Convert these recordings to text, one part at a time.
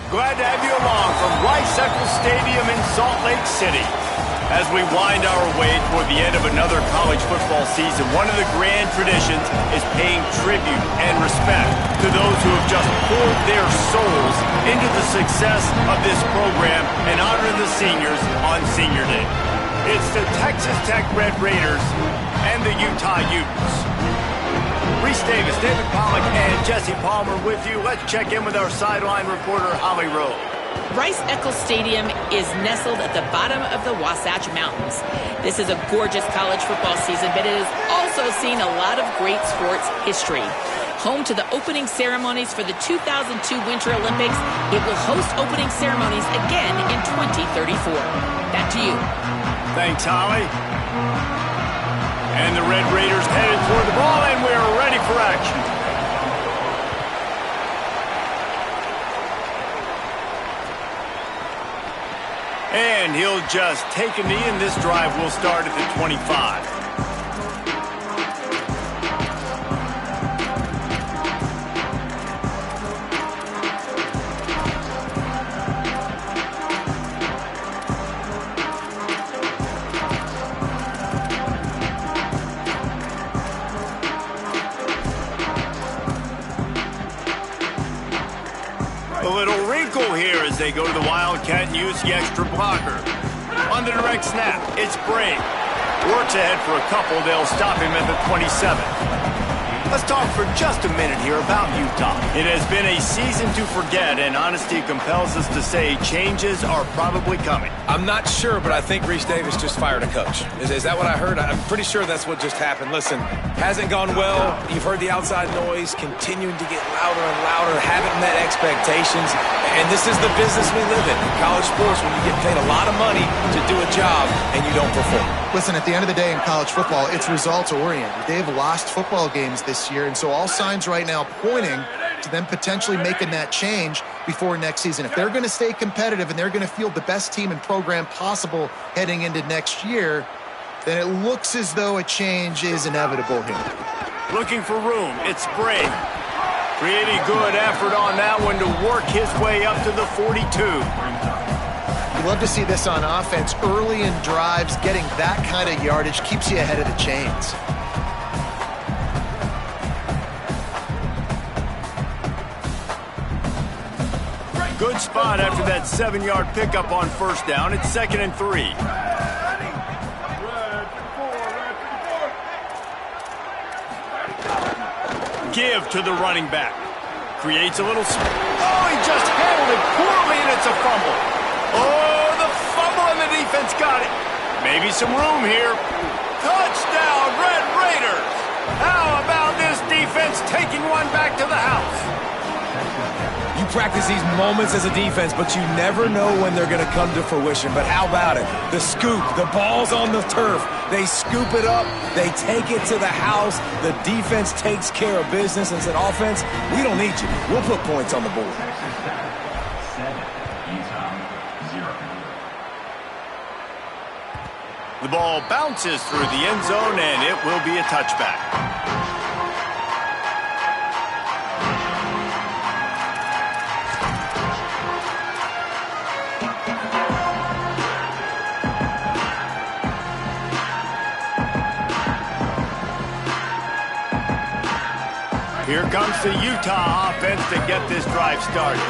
Glad to have you along from Rice-Eccles Stadium in Salt Lake City. As we wind our way toward the end of another college football season, one of the grand traditions is paying tribute and respect to those who have just poured their souls into the success of this program and honor the seniors on Senior Day. It's the Texas Tech Red Raiders and the Utah Utes. Reese Davis, David Pollack, and Jesse Palmer with you. Let's check in with our sideline reporter, Holly Rowe. Rice-Eccles Stadium is nestled at the bottom of the Wasatch Mountains. This is a gorgeous college football season, but it has also seen a lot of great sports history. Home to the opening ceremonies for the 2002 Winter Olympics, it will host opening ceremonies again in 2034. Back to you. Thanks, Holly. And the Red Raiders headed toward the ball, and we're ready for action. And he'll just take a knee, and this drive will start at the 25. A little wrinkle here as they go to the Wildcat and use the extra blocker. On the direct snap, it's Bray. Works ahead for a couple. They'll stop him at the 27. Let's talk for just a minute here about Utah. It has been a season to forget, and honesty compels us to say changes are probably coming. I'm not sure, but I think Reese Davis just fired a coach. Is that what I heard? I'm pretty sure that's what just happened. Listen, hasn't gone well. You've heard the outside noise continuing to get louder and louder, haven't met expectations. And this is the business we live in college sports, when you get paid a lot of money to do a job and you don't perform. Listen, at the end of the day in college football, it's results-oriented. They've lost football games this year, and so all signs right now pointing to them potentially making that change before next season. If they're going to stay competitive and they're going to field the best team and program possible heading into next year, then it looks as though a change is inevitable here. Looking for room, it's Bray. Pretty good effort on that one to work his way up to the 42. You love to see this on offense. Early in drives, getting that kind of yardage keeps you ahead of the chains. Good spot after that 7-yard pickup on first down. It's 2nd and 3. Give to the running back. Creates a little... Oh, he just handled it poorly, and it's a fumble. Oh, the fumble, and the defense got it. Maybe some room here. Touchdown, Red Raiders. How about this defense taking one back to the house? You practice these moments as a defense, but you never know when they're going to come to fruition. But how about it? The scoop, the ball's on the turf. They scoop it up. They take it to the house. The defense takes care of business and said, offense, we don't need you. We'll put points on the board. The ball bounces through the end zone, and it will be a touchback. Here comes the Utah offense to get this drive started.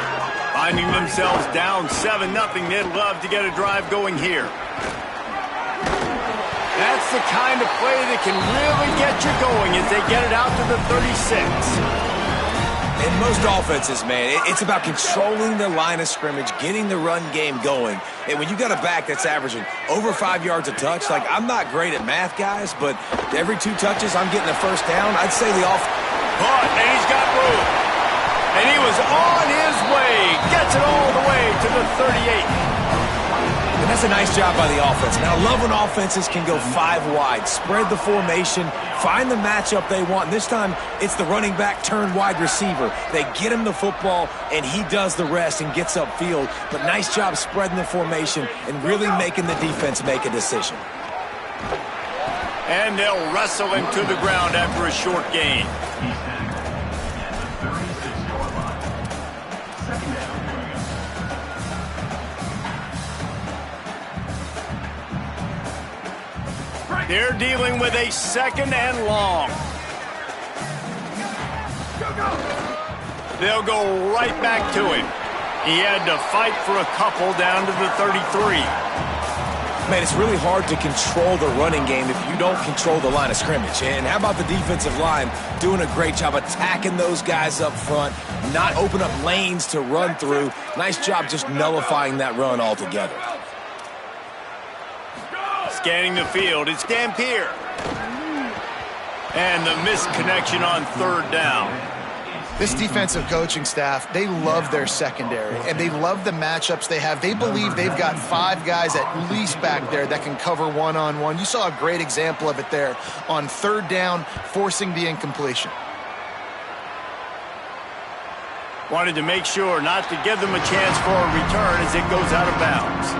Finding themselves down 7-0, they'd love to get a drive going here. That's the kind of play that can really get you going as they get it out to the 36. In most offenses, man, it's about controlling the line of scrimmage, getting the run game going. And when you got a back that's averaging over 5 yards a touch, like, I'm not great at math, guys, but every 2 touches, I'm getting a first down. I'd say the offense... And he's got room. And he was on his way. Gets it all the way to the 38. And that's a nice job by the offense. Now, I love when offenses can go 5 wide, spread the formation, find the matchup they want. And this time, it's the running back turned wide receiver. They get him the football, and he does the rest and gets upfield. But nice job spreading the formation and really making the defense make a decision. And they'll wrestle him to the ground after a short gain. They're dealing with a 2nd and long. They'll go right back to him. He had to fight for a couple down to the 33. Man, it's really hard to control the running game if you don't control the line of scrimmage. And how about the defensive line doing a great job attacking those guys up front, not open up lanes to run through. Nice job just nullifying that run altogether. Scanning the field, it's Dampier. And the misconnection on 3rd down. This defensive coaching staff, they love their secondary, and they love the matchups they have. They believe they've got 5 guys at least back there that can cover one-on-one. You saw a great example of it there on 3rd down, forcing the incompletion. Wanted to make sure not to give them a chance for a return as it goes out of bounds.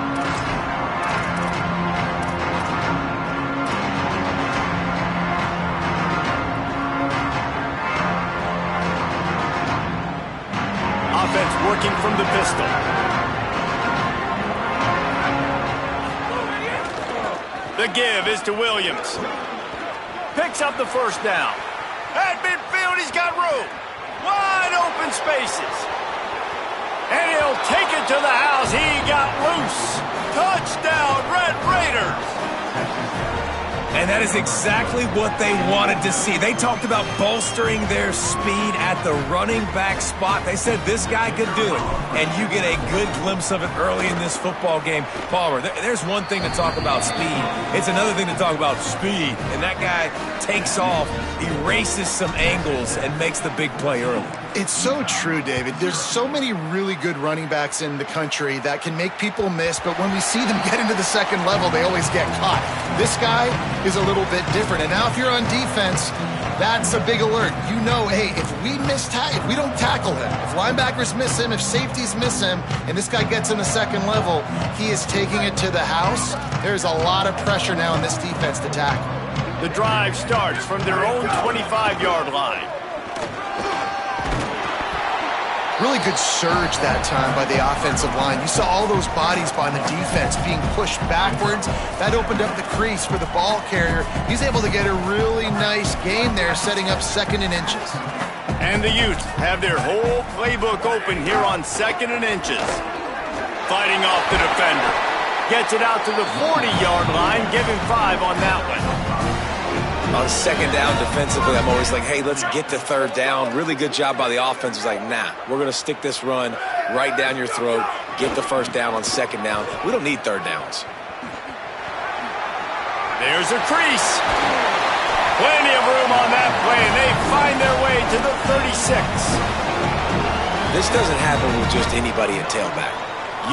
Offense working from the pistol. The give is to Williams. Picks up the 1st down. At midfield, he's got room. Wide open spaces. And he'll take it to the house. He got loose. Touchdown, Red Raiders. And that is exactly what they wanted to see. They talked about bolstering their speed at the running back spot. They said this guy could do it. And you get a good glimpse of it early in this football game. Palmer, there's one thing to talk about speed. It's another thing to talk about speed. And that guy takes off, erases some angles, and makes the big play early. It's so true, David. There's so many really good running backs in the country that can make people miss, but when we see them get into the 2nd level, they always get caught. This guy is a little bit different. And now if you're on defense, that's a big alert. You know, hey, if we don't tackle him, if linebackers miss him, if safeties miss him, and this guy gets in the 2nd level, he is taking it to the house. There's a lot of pressure now in this defense to tackle. The drive starts from their own 25-yard line. Really good surge that time by the offensive line. You saw all those bodies by the defense being pushed backwards. That opened up the crease for the ball carrier. He's able to get a really nice gain there, setting up 2nd and inches. And the Utes have their whole playbook open here on 2nd and inches. Fighting off the defender. Gets it out to the 40-yard line. Give him 5 on that one. On 2nd down defensively, I'm always like, hey, let's get to 3rd down. Really good job by the offense. It's like, nah, we're going to stick this run right down your throat, get the 1st down on 2nd down. We don't need 3rd downs. There's a crease. Plenty of room on that play, and they find their way to the 36. This doesn't happen with just anybody at tailback.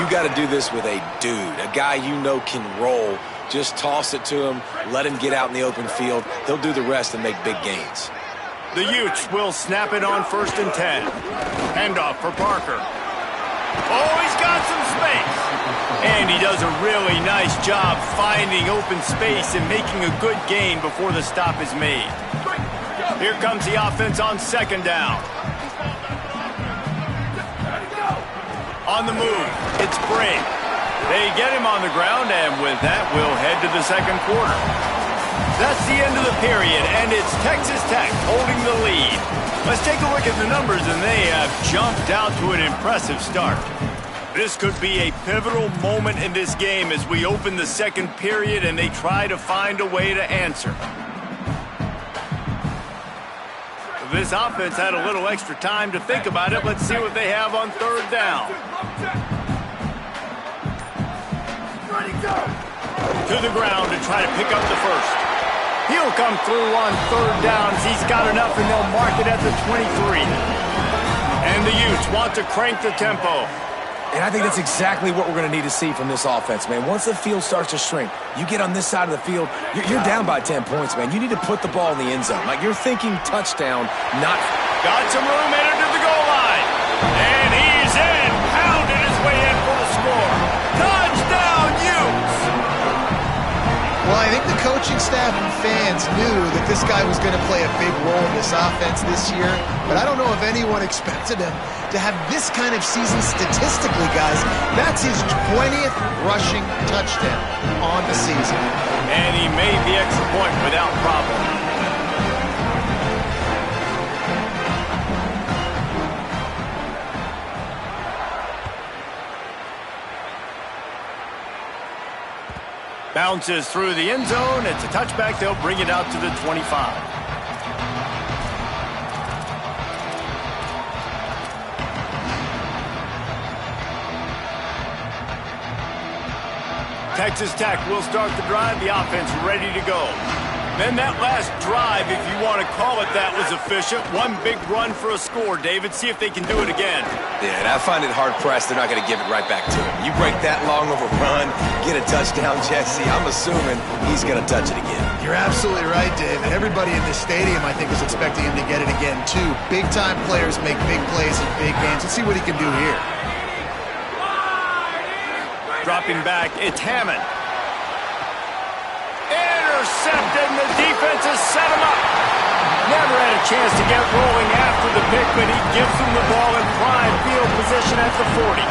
You got to do this with a dude, a guy you know can roll. Just toss it to him, let him get out in the open field. He'll do the rest and make big gains. The Utes will snap it on 1st and 10. Handoff for Parker. Oh, he's got some space. And he does a really nice job finding open space and making a good gain before the stop is made. Here comes the offense on 2nd down. On the move, it's Brink. They get him on the ground, and with that, we'll head to the 2nd quarter. That's the end of the period, and it's Texas Tech holding the lead. Let's take a look at the numbers, and they have jumped out to an impressive start. This could be a pivotal moment in this game as we open the 2nd period, and they try to find a way to answer. This offense had a little extra time to think about it. Let's see what they have on 3rd down. To the ground to try to pick up the 1st. He'll come through on 3rd down as he's got enough, and they'll mark it at the 23. And the Utes want to crank the tempo. And I think that's exactly what we're going to need to see from this offense, man. Once the field starts to shrink, you get on this side of the field, you're down by 10 points, man. You need to put the ball in the end zone. Like, you're thinking touchdown, not... Got some room, entered to the goal line. And he's in. Pounded his way in for the score. Touchdown, Utes! Well, I think the coaching staff and fans knew that this guy was going to play a big role in this offense this year, but I don't know if anyone expected him to have this kind of season statistically, guys. That's his 20th rushing touchdown on the season. And he made the extra point without problem. Bounces through the end zone. It's a touchback. They'll bring it out to the 25. Texas Tech will start the drive. The offense ready to go. Then that last drive, if you want to call it that, was efficient. One big run for a score, David. See if they can do it again. Yeah, and I find it hard-pressed. They're not going to give it right back to him. You break that long of a run, get a touchdown, Jesse, I'm assuming he's going to touch it again. You're absolutely right, Dave. And everybody in this stadium, I think, is expecting him to get it again, too. Big-time players make big plays in big games. Let's see what he can do here. Dropping back, it's Hammond. Intercepted, and the defense has set him up. Never had a chance to get rolling after the pick, but he gives him the ball in prime field position at the 40.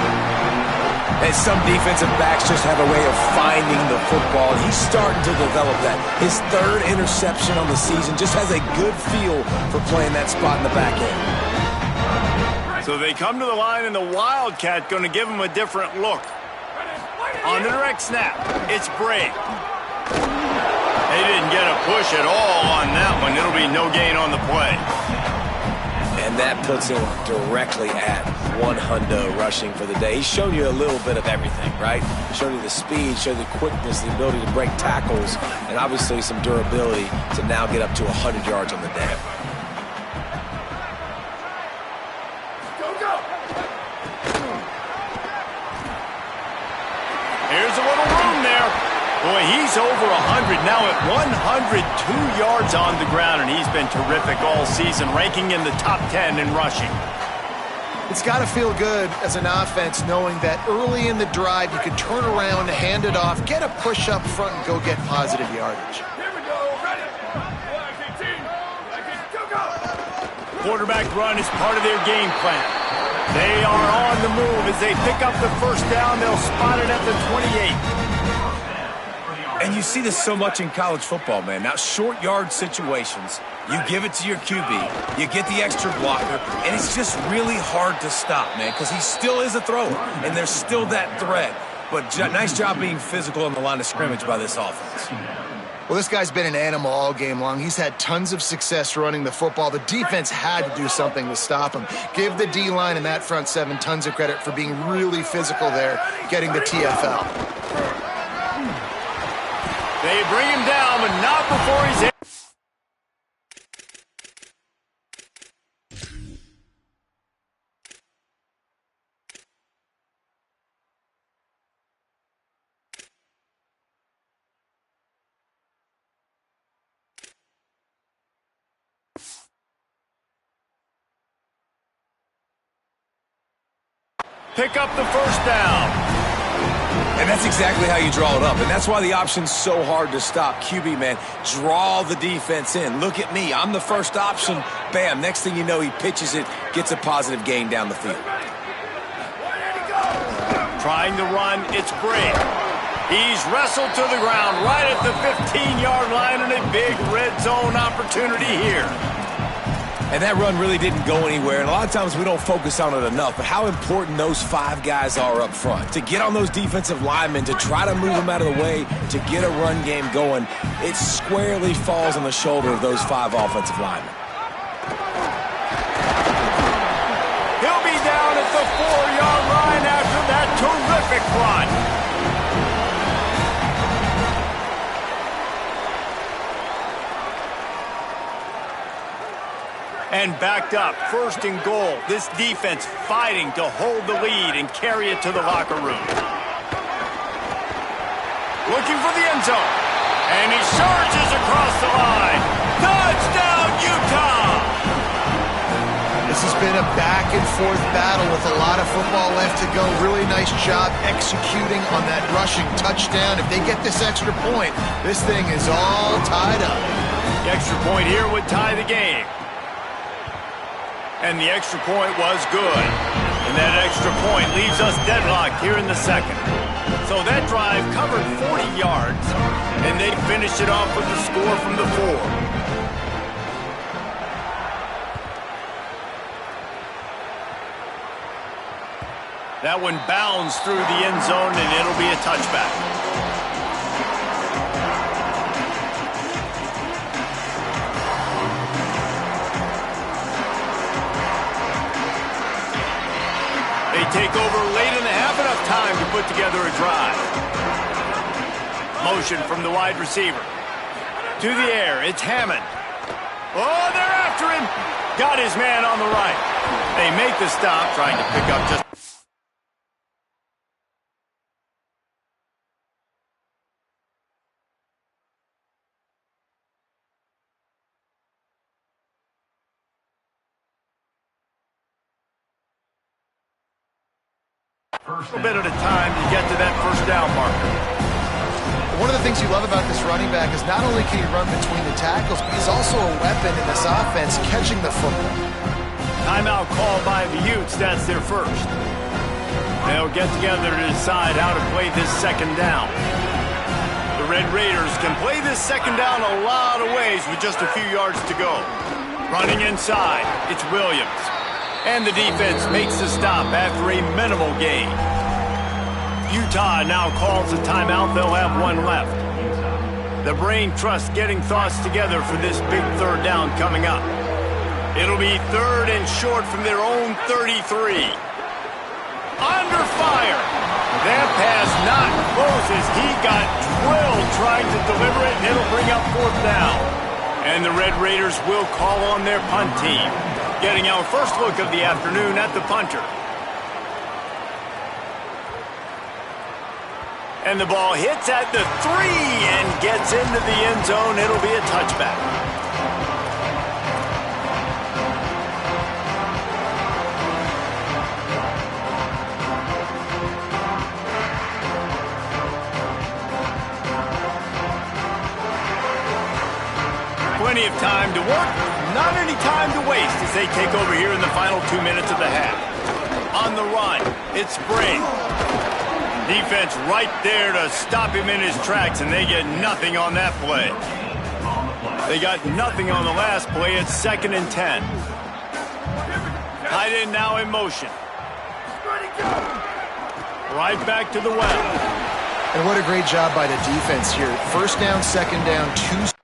And some defensive backs just have a way of finding the football. He's starting to develop that. His third interception on the season just has a good feel for playing that spot in the back end. So they come to the line, and the Wildcat going to give him a different look. On the direct snap, it's Bray. They didn't get a push at all on that one. It'll be no gain on the play. And that puts him directly at 100 rushing for the day. He's shown you a little bit of everything, right? Showed you the speed, showed you the quickness, the ability to break tackles, and obviously some durability to now get up to 100 yards on the day. Here's a little room there. Boy, he's over 100 now at 102 yards on the ground, and he's been terrific all season, ranking in the top 10 in rushing. It's got to feel good as an offense knowing that early in the drive you can turn around, hand it off, get a push up front, and go get positive yardage. Quarterback run is part of their game plan. They are on the move. As they pick up the first down, they'll spot it at the 28. And you see this so much in college football, man. Now, short yard situations, you give it to your QB, you get the extra blocker, and it's just really hard to stop, man, because he still is a thrower, and there's still that threat. But nice job being physical on the line of scrimmage by this offense. Well, this guy's been an animal all game long. He's had tons of success running the football. The defense had to do something to stop him. Give the D-line and that front seven tons of credit for being really physical there, getting the TFL. They bring him down, but not before he's in. Pick up the first down. And that's exactly how you draw it up. And that's why the option's so hard to stop. QB, man, draw the defense in. Look at me. I'm the first option. Bam. Next thing you know, he pitches it, gets a positive gain down the field. Trying to run, it's Bray. He's wrestled to the ground right at the 15-yard line, and a big red zone opportunity here. And that run really didn't go anywhere, and a lot of times we don't focus on it enough, but how important those five guys are up front. To get on those defensive linemen, to try to move them out of the way, to get a run game going, it squarely falls on the shoulder of those five offensive linemen. He'll be down at the 4-yard line after that terrific run. And backed up, 1st and goal. This defense fighting to hold the lead and carry it to the locker room. Looking for the end zone. And he surges across the line. Touchdown, Utah! This has been a back-and-forth battle with a lot of football left to go. Really nice job executing on that rushing touchdown. If they get this extra point, this thing is all tied up. The extra point here would tie the game. And the extra point was good. And that extra point leaves us deadlocked here in the second. So that drive covered 40 yards, and they finished it off with the score from the 4. That one bounds through the end zone, and it'll be a touchback. They take over late in the half, enough time to put together a drive. Motion from the wide receiver. To the air, it's Hammond. Oh, they're after him. Got his man on the right. They make the stop, trying to pick up just... a bit at a time to get to that first down marker. One of the things you love about this running back is not only can he run between the tackles, but he's also a weapon in this offense catching the football. Timeout called by the Utes. That's their first. They'll get together to decide how to play this second down. The Red Raiders can play this second down a lot of ways with just a few yards to go. Running inside, it's Williams. And the defense makes the stop after a minimal gain. Utah now calls a timeout. They'll have one left. The Brain Trust getting thoughts together for this big third down coming up. It'll be 3rd and short from their own 33. Under fire. That pass not close as he got drilled trying to deliver it, and it'll bring up 4th down. And the Red Raiders will call on their punt team. Getting our first look of the afternoon at the punter. And the ball hits at the 3 and gets into the end zone. It'll be a touchback. Plenty of time to work, not any time to waste as they take over here in the final 2 minutes of the half. On the run, it's Spring. Defense right there to stop him in his tracks, and they get nothing on that play. They got nothing on the last play. It's 2nd and 10. Tight end now in motion. Right back to the well. And what a great job by the defense here. First down, second down, 2.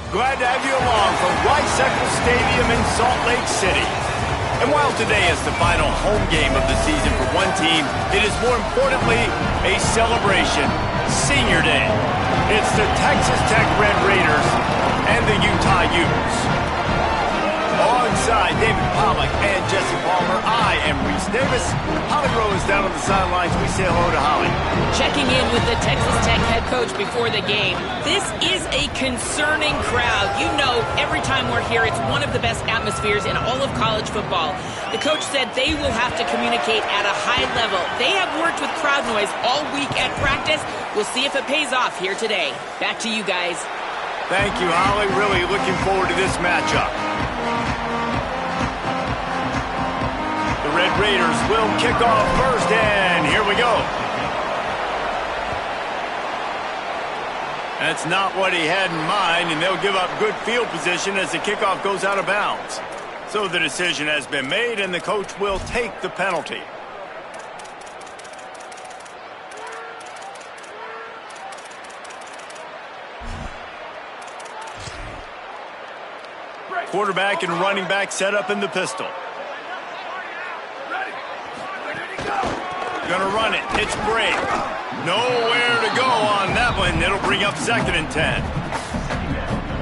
Glad to have you along from Rice-Eccles Stadium in Salt Lake City. And while today is the final home game of the season for one team, it is more importantly a celebration, Senior Day. It's the Texas Tech Red Raiders and the Utah Utes. Alongside David Pollack and Jesse Palmer, I am Reese Davis. Holly Rowe is down on the sidelines. We say hello to Holly. Checking in with the Texas Tech head coach before the game. This is a concerning crowd. You know, every time we're here, it's one of the best atmospheres in all of college football. The coach said they will have to communicate at a high level. They have worked with crowd noise all week at practice. We'll see if it pays off here today. Back to you guys. Thank you, Holly. Really looking forward to this matchup. The Red Raiders will kick off first, and here we go. That's not what he had in mind, and they'll give up good field position as the kickoff goes out of bounds. So the decision has been made, and the coach will take the penalty. Quarterback and running back set up in the pistol. Gonna run it. It's Brake. Nowhere to go on that one. It'll bring up 2nd and 10.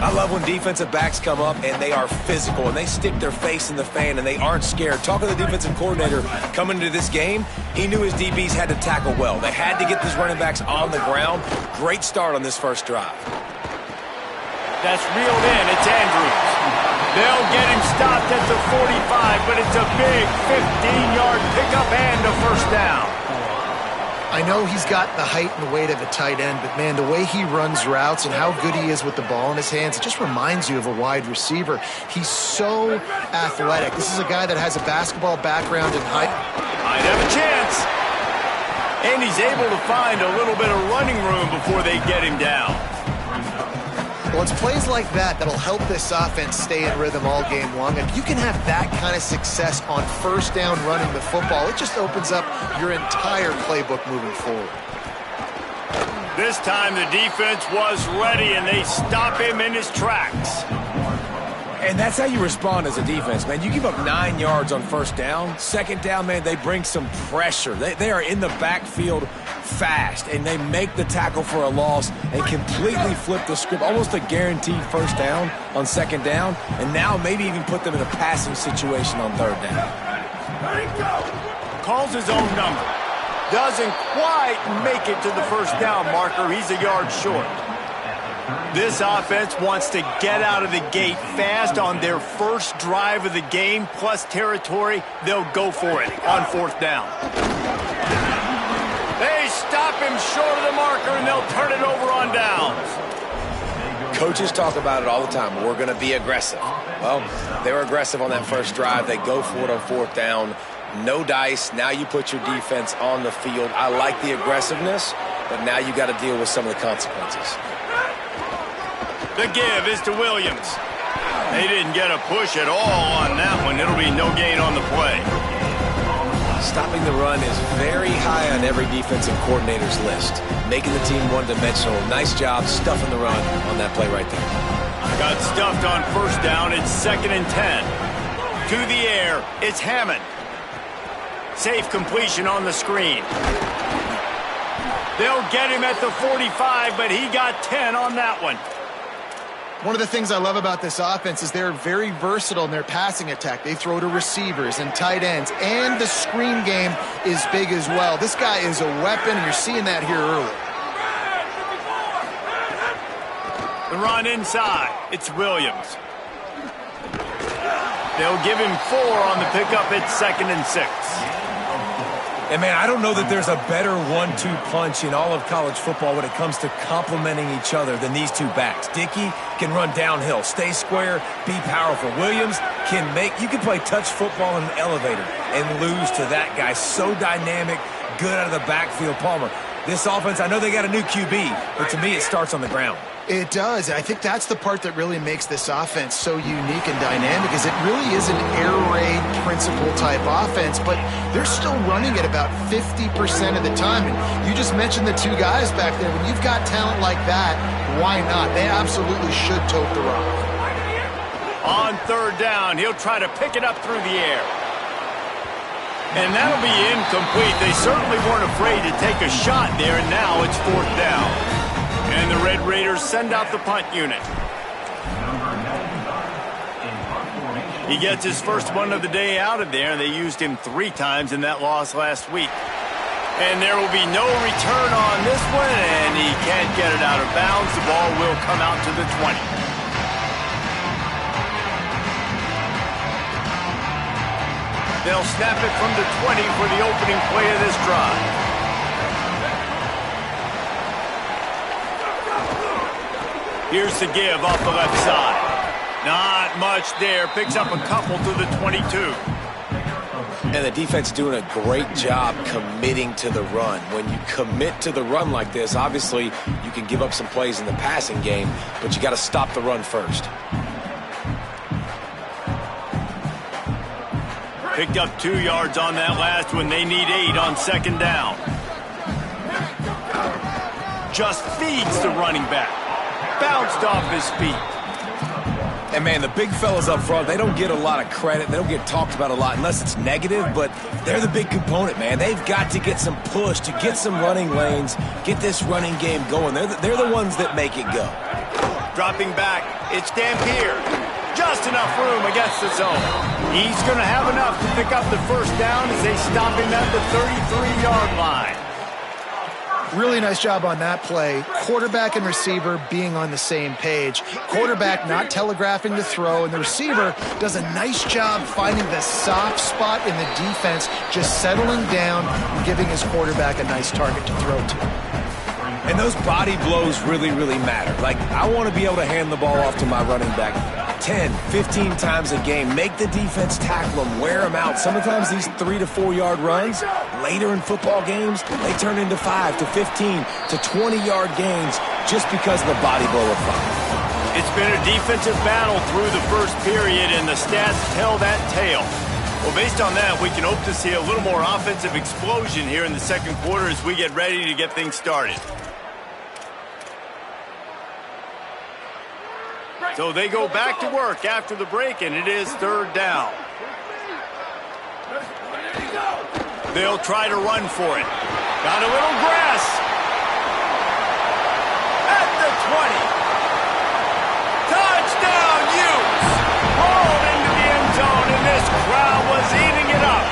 I love when defensive backs come up and they are physical and they stick their face in the fan and they aren't scared. Talking to the defensive coordinator coming into this game, he knew his DBs had to tackle well. They had to get these running backs on the ground. Great start on this first drive. That's reeled in. It's Andrews. They'll get him stopped at the 45, but it's a big 15-yard pickup and a first down. I know he's got the height and the weight of a tight end, but, man, the way he runs routes and how good he is with the ball in his hands, it just reminds you of a wide receiver. He's so athletic. This is a guy that has a basketball background and height. Might have a chance. And he's able to find a little bit of running room before they get him down. Well, it's plays like that that'll help this offense stay in rhythm all game long. If you can have that kind of success on first down running the football, it just opens up your entire playbook moving forward. This time the defense was ready, and they stop him in his tracks. And that's how you respond as a defense, man. You give up 9 yards on first down. 2nd down, man, they bring some pressure. They are in the backfield fast, and they make the tackle for a loss and completely flip the script. Almost a guaranteed first down on 2nd down, and now maybe even put them in a passing situation on 3rd down. Calls his own number. Doesn't quite make it to the first down marker. He's a yard short. This offense wants to get out of the gate fast on their first drive of the game, plus territory. They'll go for it on 4th down. They stop him short of the marker, and they'll turn it over on downs. Coaches talk about it all the time. We're going to be aggressive. Well, they were aggressive on that first drive. They go for it on 4th down. No dice. Now you put your defense on the field. I like the aggressiveness, but now you got to deal with some of the consequences. The give is to Williams. They didn't get a push at all on that one. It'll be no gain on the play. Stopping the run is very high on every defensive coordinator's list. Making the team one-dimensional. Nice job stuffing the run on that play right there. Got stuffed on first down. It's 2nd and 10. To the air, it's Hammond. Safe completion on the screen. They'll get him at the 45, but he got 10 on that one. One of the things I love about this offense is they're very versatile in their passing attack. They throw to receivers and tight ends, and the screen game is big as well. This guy is a weapon, and you're seeing that here early. The run inside. It's Williams. They'll give him 4 on the pickup. It's 2nd and 6. And, man, I don't know that there's a better 1-2 punch in all of college football when it comes to complementing each other than these two backs. Dickey can run downhill, stay square, be powerful. Williams you can play touch football in an elevator and lose to that guy. So dynamic, good out of the backfield. Palmer, This offense, I know they got a new QB, but to me it starts on the ground. It does. I think that's the part that really makes this offense so unique and dynamic is it really is an air raid principle type offense, but they're still running at about 50% of the time. And you just mentioned the two guys back there. When you've got talent like that, why not? They absolutely should tote the rock. On third down, he'll try to pick it up through the air. And that'll be incomplete. They certainly weren't afraid to take a shot there, and now it's fourth down. And the Red Raiders send out the punt unit. He gets his first one of the day out of there, and they used him 3 times in that loss last week. And there will be no return on this one, and he can't get it out of bounds. The ball will come out to the 20. They'll snap it from the 20 for the opening play of this drive. Here's the give off the left side. Not much there. Picks up a couple to the 22. And the defense doing a great job committing to the run. When you commit to the run like this, obviously you can give up some plays in the passing game, but you got to stop the run first. Picked up 2 yards on that last one. They need 8 on second down. Just feeds the running back. Bounced off his feet. And, man, the big fellas up front, they don't get a lot of credit. They don't get talked about a lot unless it's negative, but they're the big component, man. They've got to get some push, to get some running lanes, get this running game going. They're the ones that make it go. Dropping back, it's Dampier. Just enough room against the zone. He's going to have enough to pick up the first down as they stop him at the 33-yard line. Really nice job on that play. Quarterback and receiver being on the same page. Quarterback not telegraphing the throw, and the receiver does a nice job finding the soft spot in the defense, just settling down and giving his quarterback a nice target to throw to. And those body blows really, really matter. Like, I want to be able to hand the ball off to my running back 10, 15 times a game. Make the defense tackle them, wear them out. Sometimes these 3 to 4 yard runs, later in football games, they turn into 5 to 15 to 20-yard gains just because of the body blow effect. It's been a defensive battle through the first period, and the stats tell that tale. Well, based on that, we can hope to see a little more offensive explosion here in the second quarter as we get ready to get things started. So they go back to work after the break, and it is third down. They'll try to run for it. Got a little grass. At the 20. Touchdown, Utes. Rolled into the end zone, and this crowd was eating it up.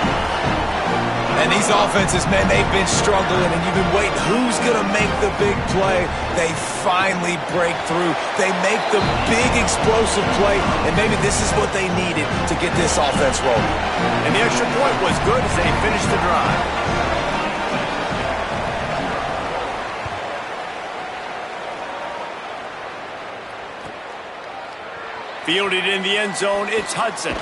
And these offenses, man, they've been struggling, and you've been waiting. Who's going to make the big play? They finally break through. They make the big explosive play, and maybe this is what they needed to get this offense rolling. And the extra point was good as they finished the drive. Fielded in the end zone, it's Hudson.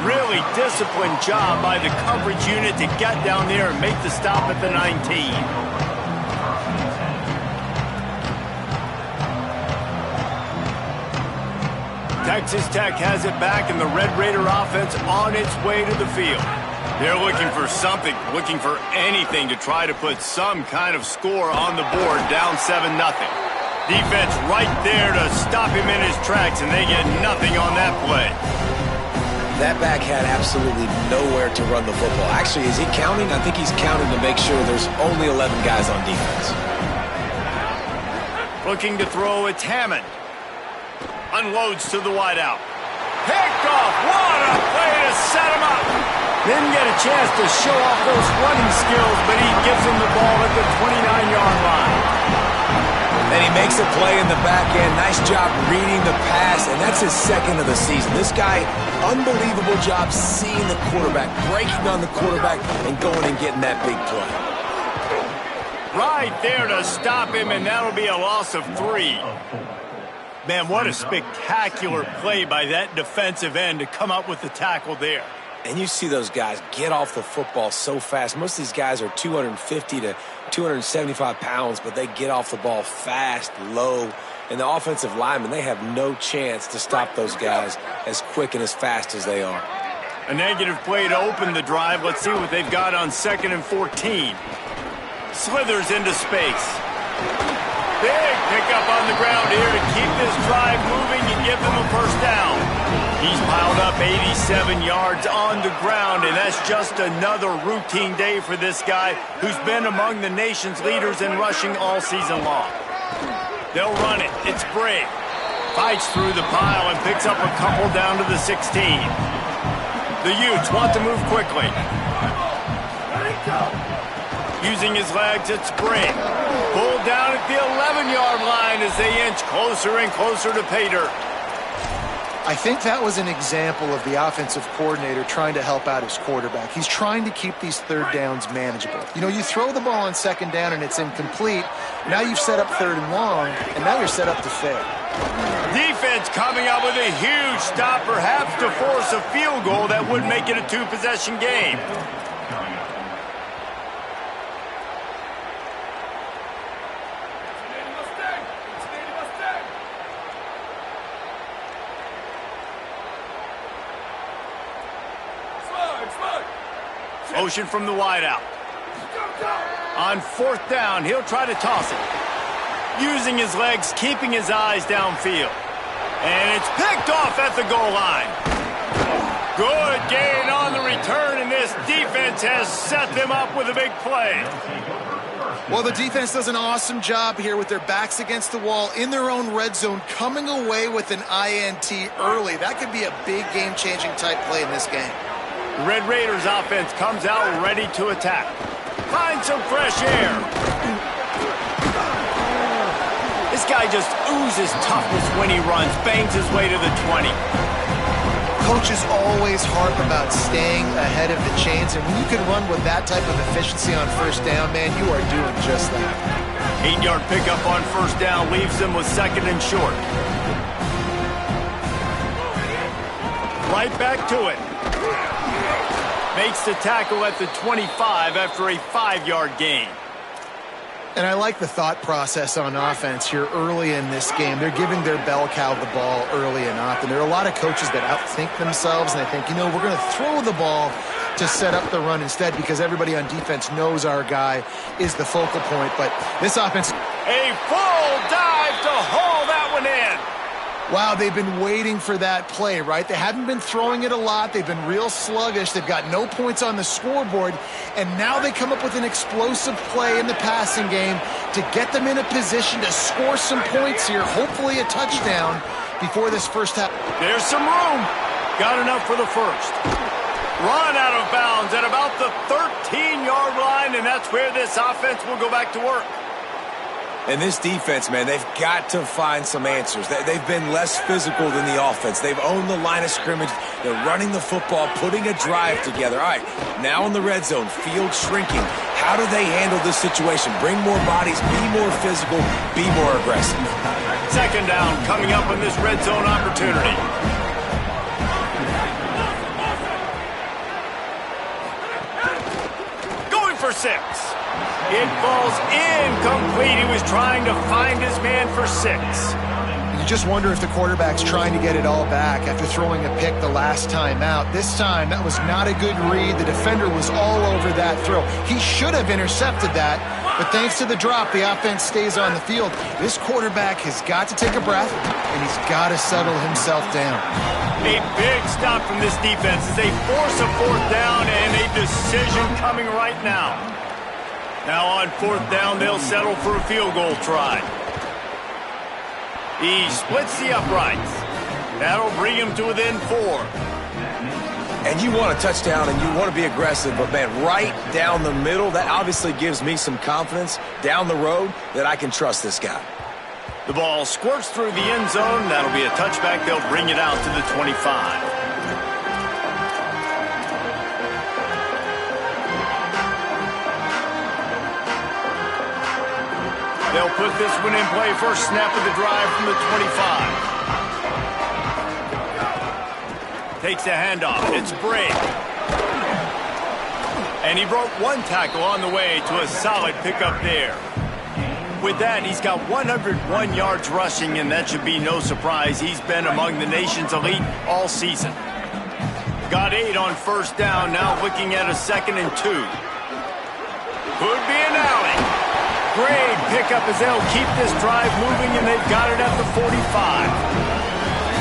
Really disciplined job by the coverage unit to get down there and make the stop at the 19. Texas Tech has it back, and the Red Raider offense on its way to the field. They're looking for something, looking for anything to try to put some kind of score on the board, down 7-0. Defense right there to stop him in his tracks, and they get nothing on that play. That back had absolutely nowhere to run the football. Actually, is he counting? I think he's counting to make sure there's only 11 guys on defense. Looking to throw, it's Hammond. Unloads to the wideout. Picked off. What a play to set him up. Didn't get a chance to show off those running skills, but he gives him the ball at the 29-yard line. And he makes a play in the back end. Nice job reading the pass, and that's his second of the season. This guy, unbelievable job seeing the quarterback, breaking on the quarterback, and going and getting that big play. Right there to stop him, and that'll be a loss of 3. Man, what a spectacular play by that defensive end to come up with the tackle there. And you see those guys get off the football so fast. Most of these guys are 250 to 275 pounds, but they get off the ball fast, low, and the offensive linemen, they have no chance to stop those guys as quick and as fast as they are. A negative play to open the drive. Let's see what they've got on 2nd and 14. Slithers into space. Big pickup on the ground here to keep this drive moving and give them a first down. He's piled up 87 yards on the ground, and that's just another routine day for this guy who's been among the nation's leaders in rushing all season long. They'll run it. It's Brigg. Fights through the pile and picks up a couple down to the 16. The Utes want to move quickly. Using his legs, it's Brigg. Pulled down at the 11-yard line as they inch closer and closer to pay dirt. I think that was an example of the offensive coordinator trying to help out his quarterback. He's trying to keep these third downs manageable. You know, you throw the ball on 2nd down and it's incomplete. Now you've set up 3rd and long, and now you're set up to fail. Defense coming up with a huge stop, perhaps to force a field goal that would make it a 2-possession game. Motion from the wideout. On 4th down, he'll try to toss it. Using his legs, keeping his eyes downfield. And it's picked off at the goal line. Good gain on the return, and this defense has set them up with a big play. Well, the defense does an awesome job here with their backs against the wall in their own red zone, coming away with an INT early. That could be a big game-changing type play in this game. The Red Raiders offense comes out ready to attack. Find some fresh air. This guy just oozes toughness when he runs, bangs his way to the 20. Coaches always harp about staying ahead of the chains, and when you can run with that type of efficiency on 1st down, man, you are doing just that. 8-yard pickup on 1st down leaves them with 2nd and short. Right back to it. Makes the tackle at the 25 after a 5-yard gain. And I like the thought process on offense here early in this game. They're giving their bell cow the ball early and often. There are a lot of coaches that outthink themselves, and they think, you know, we're going to throw the ball to set up the run instead because everybody on defense knows our guy is the focal point. But this offense... A full dive to haul that one in. Wow, they've been waiting for that play, right? They haven't been throwing it a lot. They've been real sluggish. They've got no points on the scoreboard. And now they come up with an explosive play in the passing game to get them in a position to score some points here, hopefully a touchdown before this first half. There's some room. Got enough for the first. Run out of bounds at about the 13-yard line, and that's where this offense will go back to work. And this defense, man, they've got to find some answers. They've been less physical than the offense. They've owned the line of scrimmage. They're running the football, putting a drive together. All right, now in the red zone, field shrinking. How do they handle this situation? Bring more bodies, be more physical, be more aggressive. 2nd down coming up on this red zone opportunity. Going for 6. It falls incomplete. He was trying to find his man for 6. You just wonder if the quarterback's trying to get it all back after throwing a pick the last time out. This time, that was not a good read. The defender was all over that throw. He should have intercepted that, but thanks to the drop, the offense stays on the field. This quarterback has got to take a breath, and he's got to settle himself down. A big stop from this defense as they force a 4th down and a decision coming right now. Now on 4th down, they'll settle for a field goal try. He splits the uprights. That'll bring him to within 4. And you want a touchdown and you want to be aggressive, but, man, right down the middle, that obviously gives me some confidence down the road that I can trust this guy. The ball squirts through the end zone. That'll be a touchback. They'll bring it out to the 25. They'll put this one in play. First snap of the drive from the 25. Takes the handoff. It's Brigg. And he broke one tackle on the way to a solid pickup there. With that, he's got 101 yards rushing, and that should be no surprise. He's been among the nation's elite all season. Got 8 on first down, now looking at a 2nd and 2. Could be an alley. Great pickup as they'll keep this drive moving, and they've got it at the 45.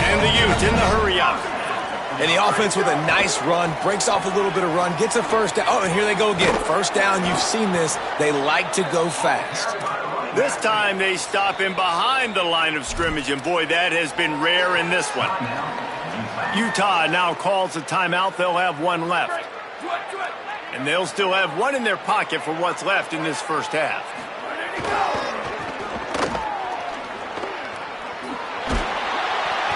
And the Utes in the hurry-up. And the offense with a nice run, breaks off a little bit of run, gets a first down. Oh, and here they go again. First down, you've seen this. They like to go fast. This time they stop him behind the line of scrimmage, and boy, that has been rare in this one. Utah now calls a timeout. They'll have one left. And they'll still have one in their pocket for what's left in this first half.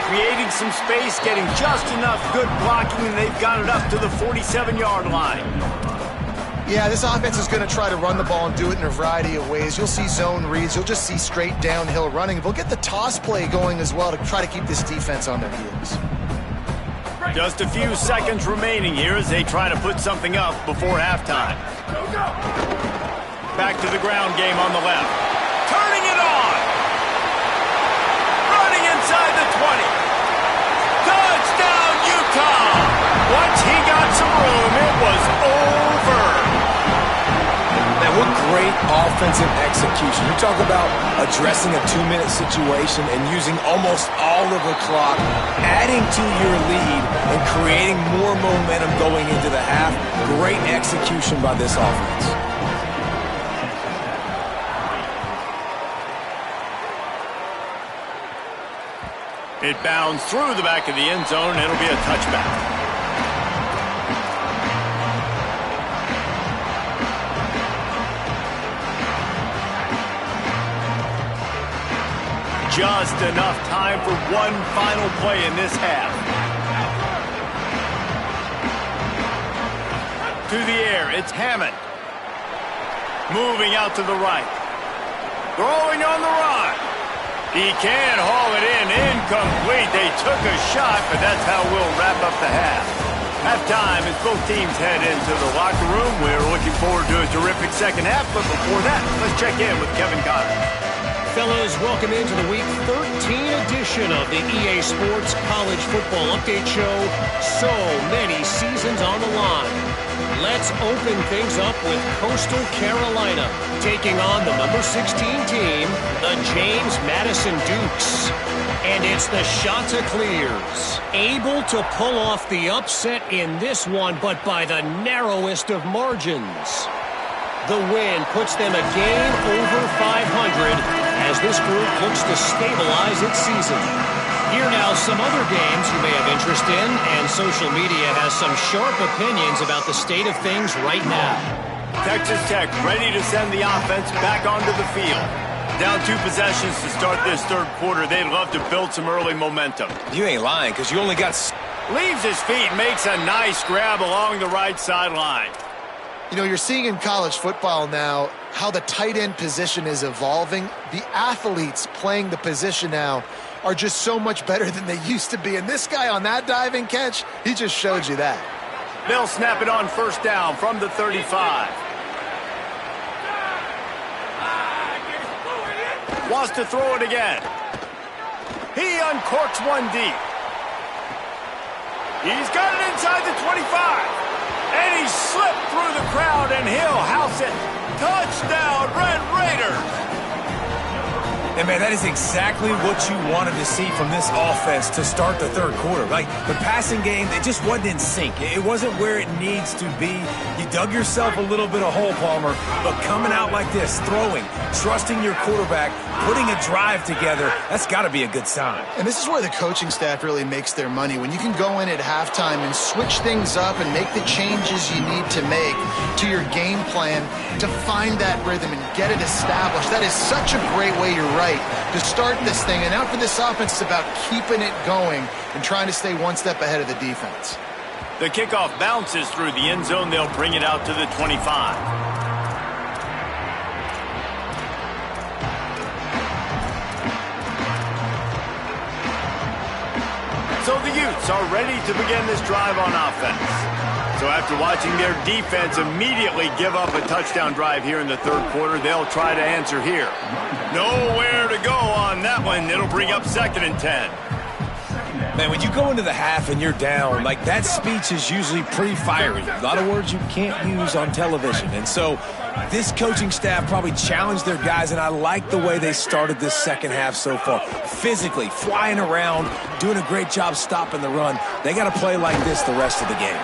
Creating some space, getting just enough good blocking, and they've got it up to the 47-yard line. Yeah, this offense is going to try to run the ball and do it in a variety of ways. You'll see zone reads. You'll just see straight downhill running. They'll get the toss play going as well to try to keep this defense on their heels. Just a few seconds remaining here as they try to put something up before halftime. Back to the ground game on the left. Turning it on! Running inside the 20. Touchdown, Utah! Once he got some room, it was over. Man, what great offensive execution. You talk about addressing a 2-minute situation and using almost all of the clock, adding to your lead and creating more momentum going into the half. Great execution by this offense. It bounds through the back of the end zone, and it'll be a touchback. Just enough time for one final play in this half. To the air, it's Hammond. Moving out to the right. Throwing on the run. He can haul it in. Incomplete. They took a shot, but that's how we'll wrap up the half. Halftime as both teams head into the locker room. We're looking forward to a terrific second half, but before that, let's check in with Kevin Connor. Fellas, welcome into the Week 13 edition of the EA Sports College Football Update Show. So many seasons on the line. Let's open things up with Coastal Carolina taking on the number 16 team, the James Madison Dukes. And it's the Chanticleers, able to pull off the upset in this one, but by the narrowest of margins. The win puts them a game over 500 as this group looks to stabilize its season. Here now some other games you may have interest in, and social media has some sharp opinions about the state of things right now. Texas Tech ready to send the offense back onto the field. Down 2 possessions to start this third quarter. They'd love to build some early momentum. You ain't lying, because you only got... Leaves his feet, makes a nice grab along the right sideline. You know, you're seeing in college football now how the tight end position is evolving. The athletes playing the position now are just so much better than they used to be. And this guy on that diving catch, he just showed you that. They'll snap it on first down from the 35. Wants to throw it again. He uncorks one deep. He's got it inside the 25. And he slipped through the crowd, and he'll house it. Touchdown, Red Raiders! And, man, that is exactly what you wanted to see from this offense to start the third quarter. Like, the passing game, it just wasn't in sync. It wasn't where it needs to be. You dug yourself a little bit of hole, Palmer, but coming out like this, throwing, trusting your quarterback, putting a drive together, that's got to be a good sign. And this is where the coaching staff really makes their money. When you can go in at halftime and switch things up and make the changes you need to make to your game plan to find that rhythm and get it established. That is such a great way, you're right, to start this thing. And now for this offense, it's about keeping it going and trying to stay one step ahead of the defense. The kickoff bounces through the end zone. They'll bring it out to the 25. So the Utes are ready to begin this drive on offense. So after watching their defense immediately give up a touchdown drive here in the third quarter, they'll try to answer here. Nowhere to go on that one. It'll bring up 2nd and 10. Man, when you go into the half and you're down, like, that speech is usually pretty fiery. A lot of words you can't use on television. And so this coaching staff probably challenged their guys, and I like the way they started this second half so far. Physically, flying around, doing a great job stopping the run. They got to play like this the rest of the game.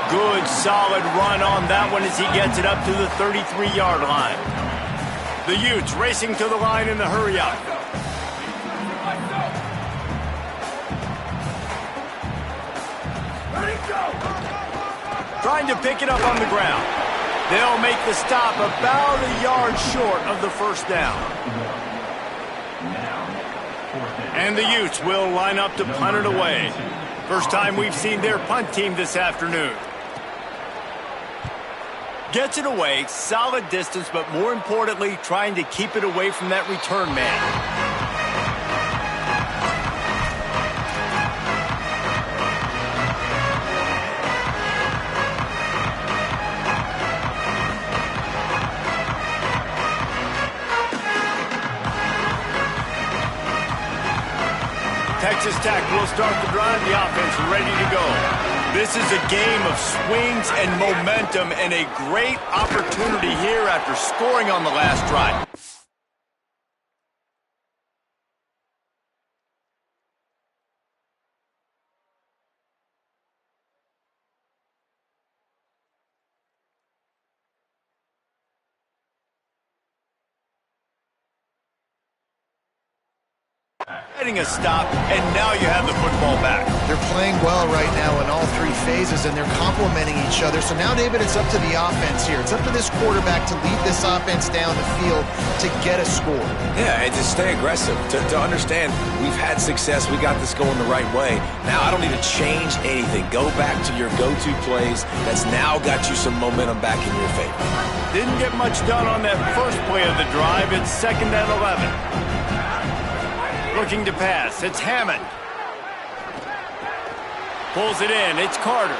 Good, solid run on that one as he gets it up to the 33-yard line. The Utes racing to the line in the hurry-up. Trying to pick it up on the ground. They'll make the stop about a yard short of the first down. And the Utes will line up to punt it away. First time we've seen their punt team this afternoon. Gets it away, solid distance, but more importantly, trying to keep it away from that return man. Texas Tech will start the drive. The offense ready to go. This is a game of swings and momentum and a great opportunity here after scoring on the last drive. Getting a stop, and now you have the football back. They're playing well right now in all three phases, and they're complementing each other. So now, David, it's up to the offense here. It's up to this quarterback to lead this offense down the field to get a score. Yeah, and just stay aggressive. To understand we've had success, we got this going the right way. Now I don't need to change anything. Go back to your go-to plays. That's now got you some momentum back in your favor. Didn't get much done on that first play of the drive. It's 2nd and 11. Looking to pass. It's Hammond. Pulls it in. It's Carter.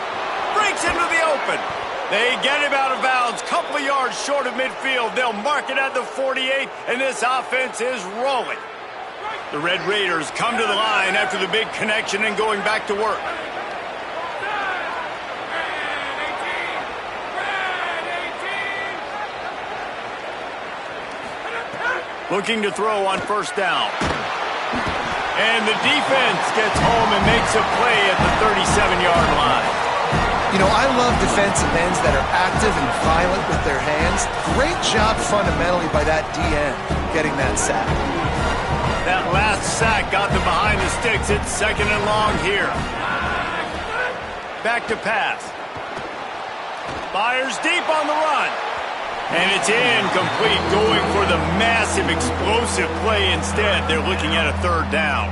Breaks into the open. They get him out of bounds. Couple of yards short of midfield. They'll mark it at the 48, and this offense is rolling. The Red Raiders come to the line after the big connection and going back to work. Looking to throw on first down. And the defense gets home and makes a play at the 37-yard line. You know, I love defensive ends that are active and violent with their hands. Great job fundamentally by that DN getting that sack. That last sack got them behind the sticks. It's 2nd and long here. Back to pass. Fires deep on the run. And it's incomplete, going for the massive explosive play instead. They're looking at a 3rd down.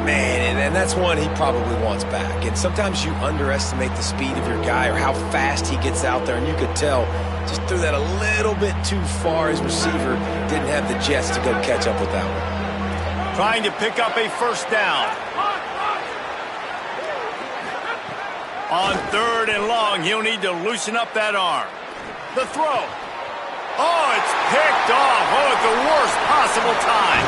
Man, and that's one he probably wants back. And sometimes you underestimate the speed of your guy or how fast he gets out there. And you could tell just threw that a little bit too far. His receiver didn't have the jets to go catch up with that one. Trying to pick up a first down. On 3rd and long, he'll need to loosen up that arm. The throw. Oh, it's picked off. Oh, at the worst possible time.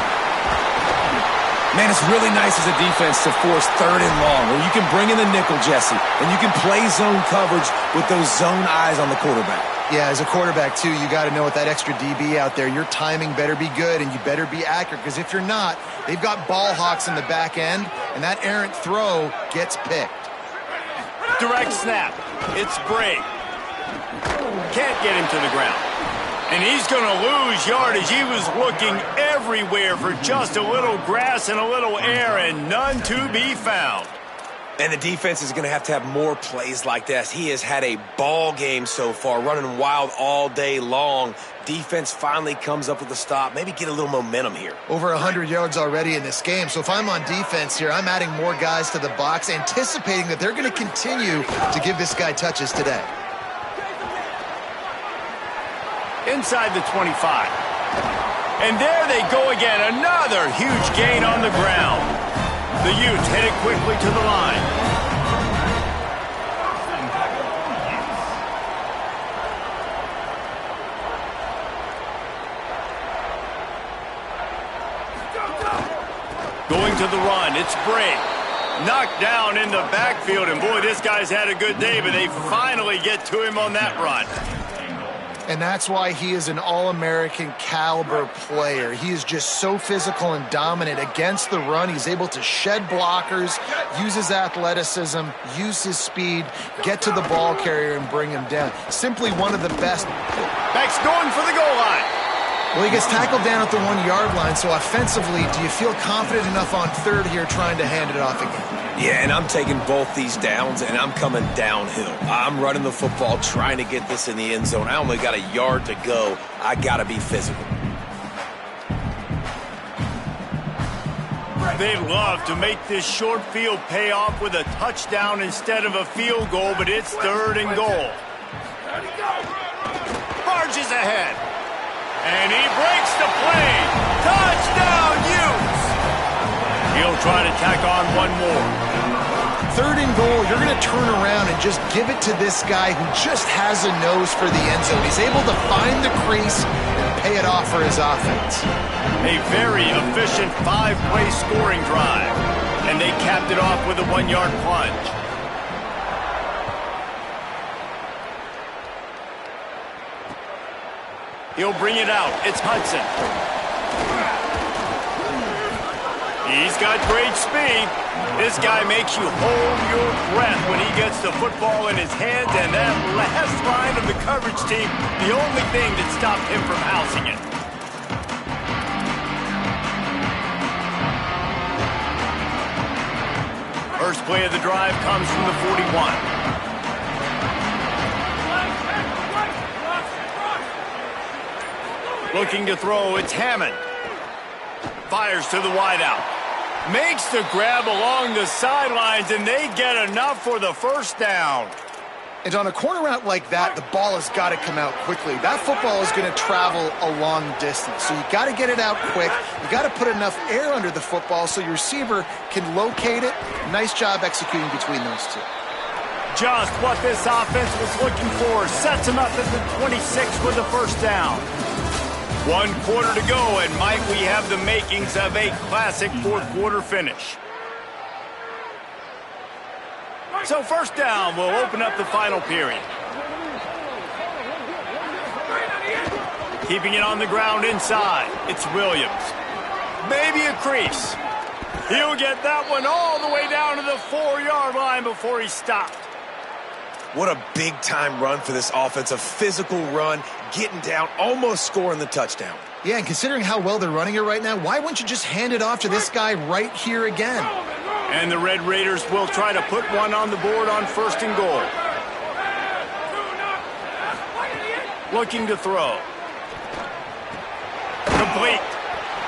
Man, it's really nice as a defense to force 3rd and long, where you can bring in the nickel, Jesse, and you can play zone coverage with those zone eyes on the quarterback. Yeah, as a quarterback, too, you got to know with that extra DB out there, your timing better be good and you better be accurate, because if you're not, they've got ball hawks in the back end, and that errant throw gets picked. Direct snap. It's Bray. Can't get him to the ground. And he's going to lose yardage. He was looking everywhere for just a little grass and a little air, and none to be found. And the defense is going to have more plays like this. He has had a ball game so far, running wild all day long. Defense finally comes up with a stop. Maybe get a little momentum here. Over 100 yards already in this game. So if I'm on defense here, I'm adding more guys to the box, anticipating that they're going to continue to give this guy touches today. Inside the 25. And there they go again. Another huge gain on the ground. The Utes headed quickly to the line. Going to the run, it's Bray. Knocked down in the backfield, and boy, this guy's had a good day, but they finally get to him on that run. And that's why he is an All-American caliber player. He is just so physical and dominant against the run. He's able to shed blockers, use his athleticism, use his speed, get to the ball carrier and bring him down. Simply one of the best. Beck's going for the goal line. Well, he gets tackled down at the 1-yard line, so offensively, do you feel confident enough on third here trying to hand it off again? Yeah, and I'm taking both these downs, and I'm coming downhill. I'm running the football, trying to get this in the end zone. I only got a yard to go. I got to be physical. They love to make this short field pay off with a touchdown instead of a field goal, but it's 3rd and goal. Barges ahead. And he breaks the play. Touchdown, Utes! He'll try to tack on one more. 3rd and goal, you're going to turn around and just give it to this guy who just has a nose for the end zone. He's able to find the crease and pay it off for his offense. A very efficient 5-play scoring drive. And they capped it off with a 1-yard plunge. He'll bring it out. It's Hudson. He's got great speed. This guy makes you hold your breath when he gets the football in his hands, and that last line of the coverage team, the only thing that stopped him from housing it. First play of the drive comes from the 41. Looking to throw, it's Hammond. Fires to the wideout. Makes the grab along the sidelines, and they get enough for the first down. And on a corner route like that, the ball has got to come out quickly. That football is going to travel a long distance, so you got to get it out quick. You got to put enough air under the football so your receiver can locate it. Nice job executing between those two. Just what this offense was looking for. Sets him up at the 26 for the first down. 1 quarter to go, and Mike, we have the makings of a classic 4th quarter finish. So first down will open up the final period. Keeping it on the ground inside, it's Williams. Maybe a crease. He'll get that one all the way down to the 4-yard line before he's stopped. What a big-time run for this offense. A physical run, getting down, almost scoring the touchdown. Yeah, and considering how well they're running it right now, why wouldn't you just hand it off to this guy right here again? And the Red Raiders will try to put one on the board on 1st and goal. Looking to throw. Complete.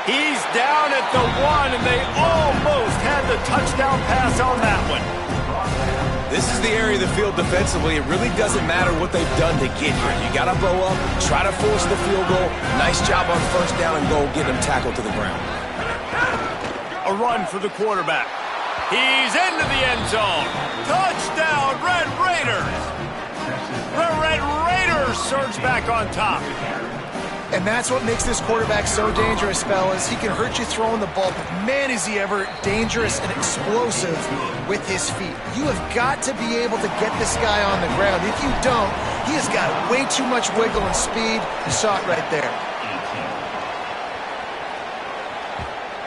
He's down at the 1, and they almost had the touchdown pass on that one. This is the area of the field defensively. It really doesn't matter what they've done to get here. You got to bow up, try to force the field goal. Nice job on 1st down and goal, getting him tackled to the ground. A run for the quarterback. He's into the end zone. Touchdown, Red Raiders. The Red Raiders surge back on top. And that's what makes this quarterback so dangerous, fellas. He can hurt you throwing the ball, but man, is he ever dangerous and explosive with his feet. You have got to be able to get this guy on the ground. If you don't, he has got way too much wiggle and speed. You saw it right there.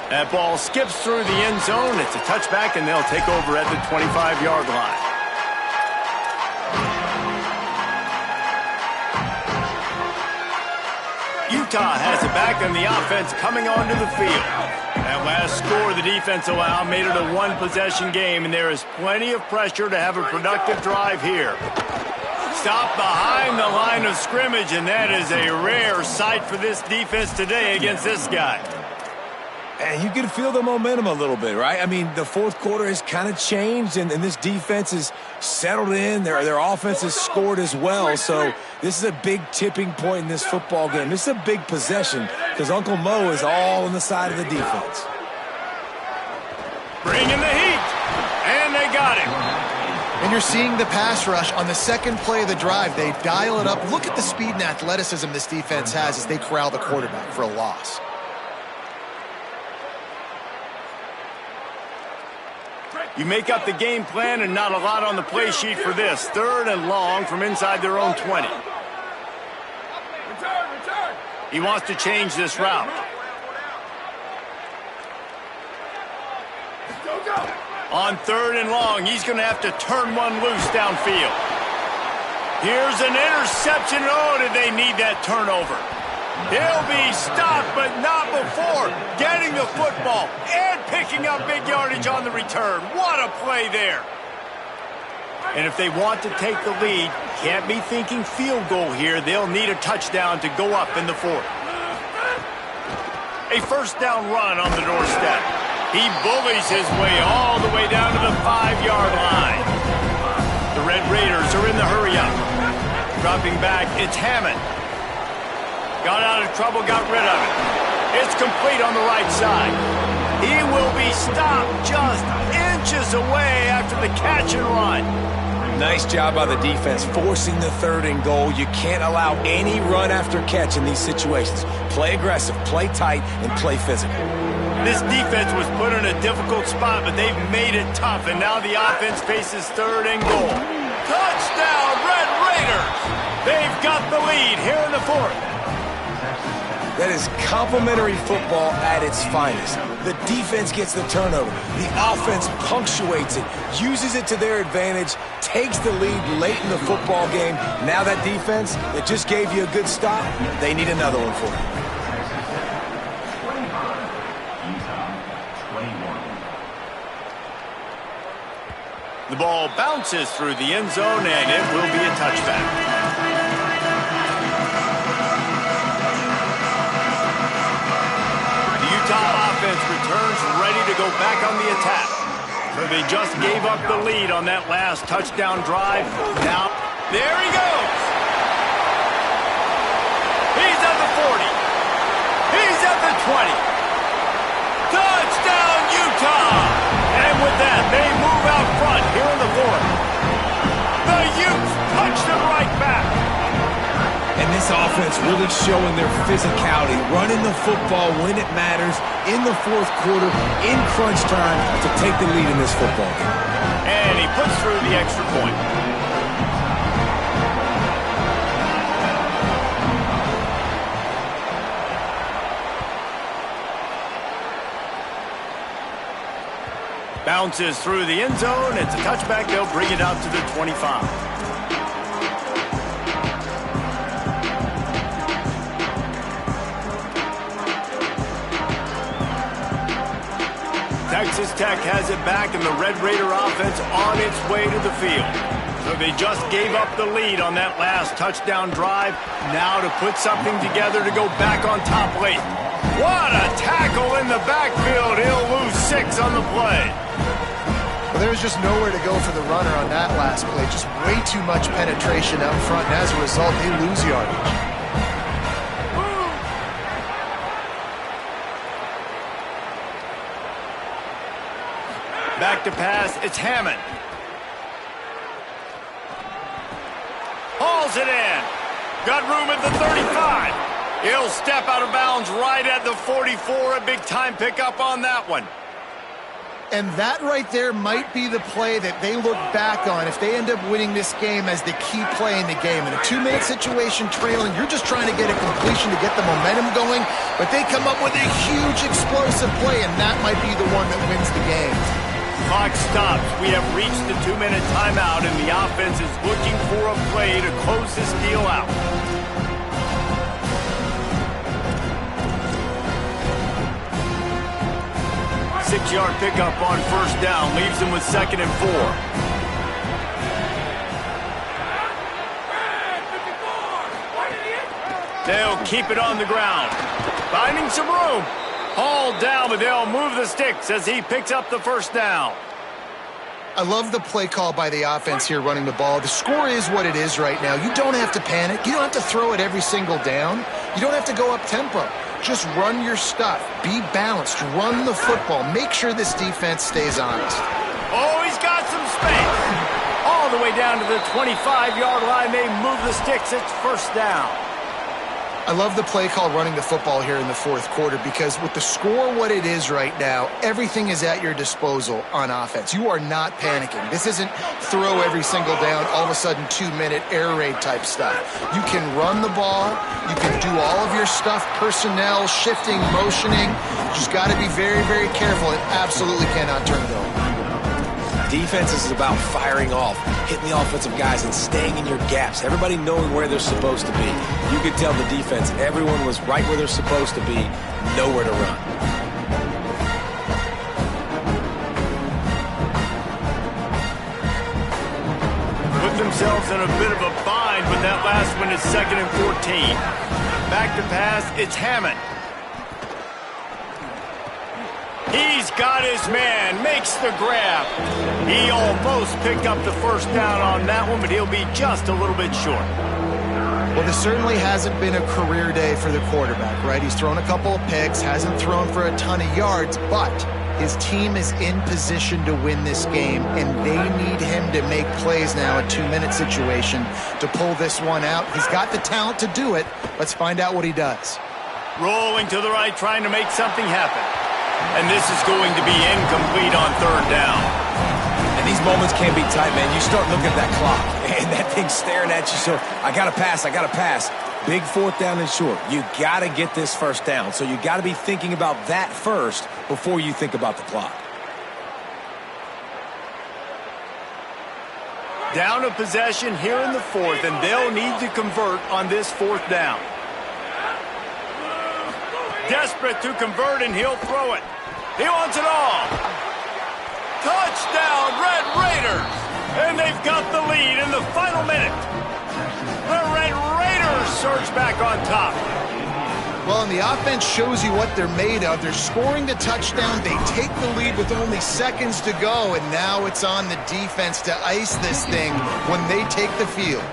That ball skips through the end zone. It's a touchback, and they'll take over at the 25-yard line. Utah has it back, and the offense coming onto the field. That last score the defense allowed made it a 1-possession game, and there is plenty of pressure to have a productive drive here. Stop behind the line of scrimmage, and that is a rare sight for this defense today against this guy. And you can feel the momentum a little bit, right? I mean, the 4th quarter has kind of changed, and this defense is settled in. Their offense has scored as well. So this is a big tipping point in this football game. This is a big possession because Uncle Mo is all on the side of the defense. Bringing the heat, and they got him. And you're seeing the pass rush on the 2nd play of the drive. They dial it up. Look at the speed and athleticism this defense has as they corral the quarterback for a loss. You make up the game plan and not a lot on the play sheet for this. 3rd and long from inside their own 20. He wants to change this route. On 3rd and long, he's going to have to turn one loose downfield. Here's an interception. Oh, did they need that turnover? He'll be stopped, but not before getting the football and picking up big yardage on the return. What a play there. And if they want to take the lead, can't be thinking field goal here. They'll need a touchdown to go up in the 4th. A 1st down run on the doorstep. He bullies his way all the way down to the 5-yard line. The Red Raiders are in the hurry-up. Dropping back, it's Hammond. Got out of trouble, got rid of it. It's complete on the right side. He will be stopped just inches away after the catch and run. Nice job by the defense forcing the 3rd and goal. You can't allow any run after catch in these situations. Play aggressive, play tight, and play physical. This defense was put in a difficult spot, but they've made it tough, and now the offense faces 3rd and goal. Touchdown, Red Raiders! They've got the lead here in the 4th. That is complimentary football at its finest. The defense gets the turnover. The offense punctuates it, uses it to their advantage, takes the lead late in the football game. Now that defense that just gave you a good stop, they need another one for you. The ball bounces through the end zone, and it will be a touchback. Returns ready to go back on the attack. So they just gave up the lead on that last touchdown drive. Now, there he goes. He's at the 40. He's at the 20. Touchdown, Utah! And with that, they move out front here in the 4th. The Utes touch them right back. And this offense really showing their physicality, running the football when it matters, in the 4th quarter, in crunch time, to take the lead in this football game. And he puts through the extra point. Bounces through the end zone. It's a touchback. They'll bring it out to the 25. Texas Tech has it back, and the Red Raider offense on its way to the field. So they just gave up the lead on that last touchdown drive. Now to put something together to go back on top late. What a tackle in the backfield. He'll lose 6 on the play. Well, there's just nowhere to go for the runner on that last play. Just way too much penetration out front, and as a result, they lose yardage. Back to pass, it's Hammond. Hauls it in. Got room at the 35. He'll step out of bounds right at the 44. A big-time pickup on that one. And that right there might be the play that they look back on if they end up winning this game as the key play in the game. In a 2-minute situation trailing, you're just trying to get a completion to get the momentum going, but they come up with a huge explosive play, and that might be the one that wins the game. Clock stops. We have reached the 2-minute timeout, and the offense is looking for a play to close this deal out. Six-yard pickup on 1st down leaves them with 2nd and 4. They'll keep it on the ground, finding some room. Hauled down, but they'll move the sticks as he picks up the 1st down. I love the play call by the offense here running the ball. The score is what it is right now. You don't have to panic. You don't have to throw it every single down. You don't have to go up tempo. Just run your stuff. Be balanced. Run the football. Make sure this defense stays honest. Oh, he's got some space. All the way down to the 25-yard line. They move the sticks. It's 1st down. I love the play call running the football here in the fourth quarter because with the score what it is right now, everything is at your disposal on offense. You are not panicking. This isn't throw every single down, all of a sudden 2-minute air raid type stuff. You can run the ball. You can do all of your stuff, personnel, shifting, motioning. Just got to be very, very careful and absolutely cannot turn it over. Defense is about firing off, hitting the offensive guys and staying in your gaps. Everybody knowing where they're supposed to be. You could tell the defense, everyone was right where they're supposed to be, nowhere to run. Put themselves in a bit of a bind, but that last one is 2nd and 14. Back to pass, it's Hammond. He's got his man, makes the grab. He almost picked up the first down on that one, but he'll be just a little bit short. Well, this certainly hasn't been a career day for the quarterback, right? He's thrown a couple of picks, hasn't thrown for a ton of yards, but his team is in position to win this game, and they need him to make plays now, a 2-minute situation, to pull this one out. He's got the talent to do it. Let's find out what he does. Rolling to the right, trying to make something happen. And this is going to be incomplete on 3rd down. And these moments can be tight, man. You start looking at that clock, and that thing's staring at you. So I got to pass, I got to pass. Big 4th down and short. You got to get this first down. So you got to be thinking about that first before you think about the clock. Down a possession here in the 4th, and they'll need to convert on this 4th down. Desperate to convert, and he'll throw it. He wants it all. Touchdown, Red Raiders! And they've got the lead in the final minute. The Red Raiders surge back on top. Well, and the offense shows you what they're made of. They're scoring the touchdown. They take the lead with only seconds to go, and now it's on the defense to ice this thing when they take the field.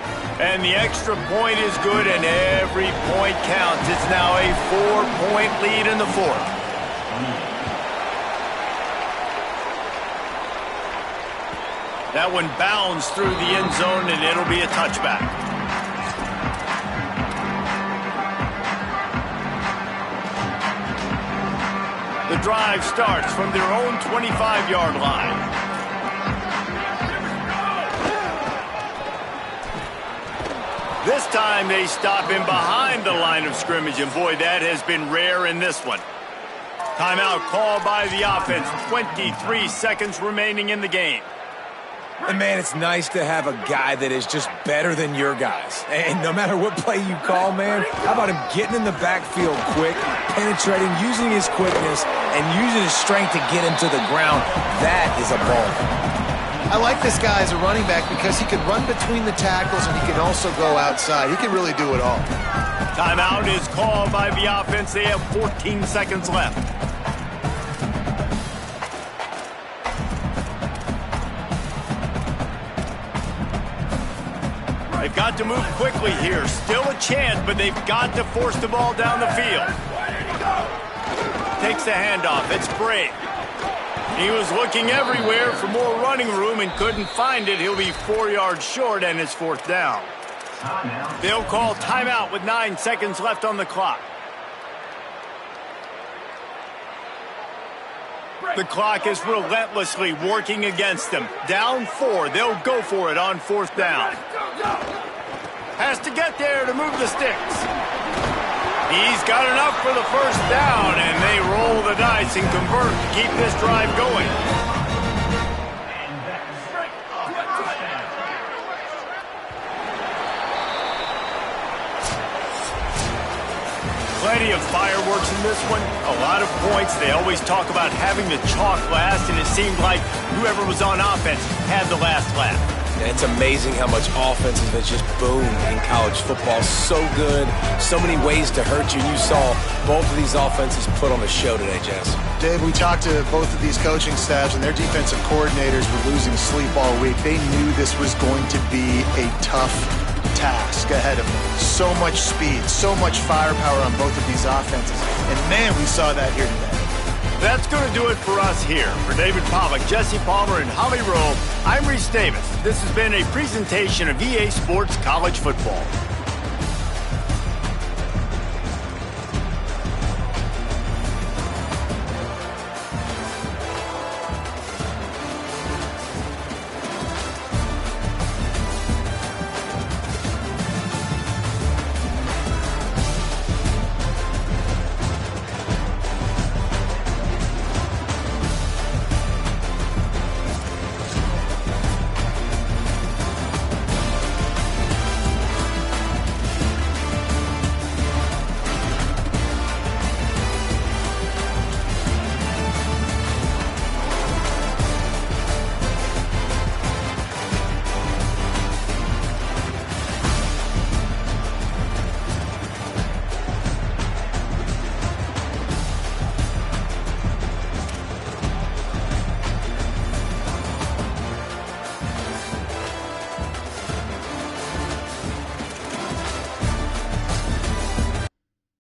And the extra point is good, and every point counts. It's now a 4-point lead in the 4th. That one bounds through the end zone, and it'll be a touchback. The drive starts from their own 25-yard line. This time they stop him behind the line of scrimmage, and boy, that has been rare in this one. Timeout called by the offense. 23 seconds remaining in the game. And, man, it's nice to have a guy that is just better than your guys. And no matter what play you call, man, how about him getting in the backfield quick, penetrating, using his quickness, and using his strength to get him to the ground? That is a ball. I like this guy as a running back because he can run between the tackles and he can also go outside. He can really do it all. Timeout is called by the offense. They have 14 seconds left. They've got to move quickly here. Still a chance, but they've got to force the ball down the field. Takes the handoff. It's Brave. He was looking everywhere for more running room and couldn't find it. He'll be 4 yards short, and it's 4th down. They'll call timeout with 9 seconds left on the clock. The clock is relentlessly working against them. Down 4. They'll go for it on 4th down. Has to get there to move the sticks. He's got enough for the first down, and they roll the dice and convert to keep this drive going. Plenty of fireworks in this one. A lot of points. They always talk about having the chalk last, and it seemed like whoever was on offense had the last laugh. And it's amazing how much offense has just boomed in college football. So good, so many ways to hurt you. You saw both of these offenses put on the show today, Jess. Dave, we talked to both of these coaching staffs, and their defensive coordinators were losing sleep all week. They knew this was going to be a tough task ahead of them. So much speed, so much firepower on both of these offenses. And, man, we saw that here today. That's going to do it for us here. For David Pollack, Jesse Palmer, and Holly Rowe, I'm Reese Davis. This has been a presentation of EA Sports College Football.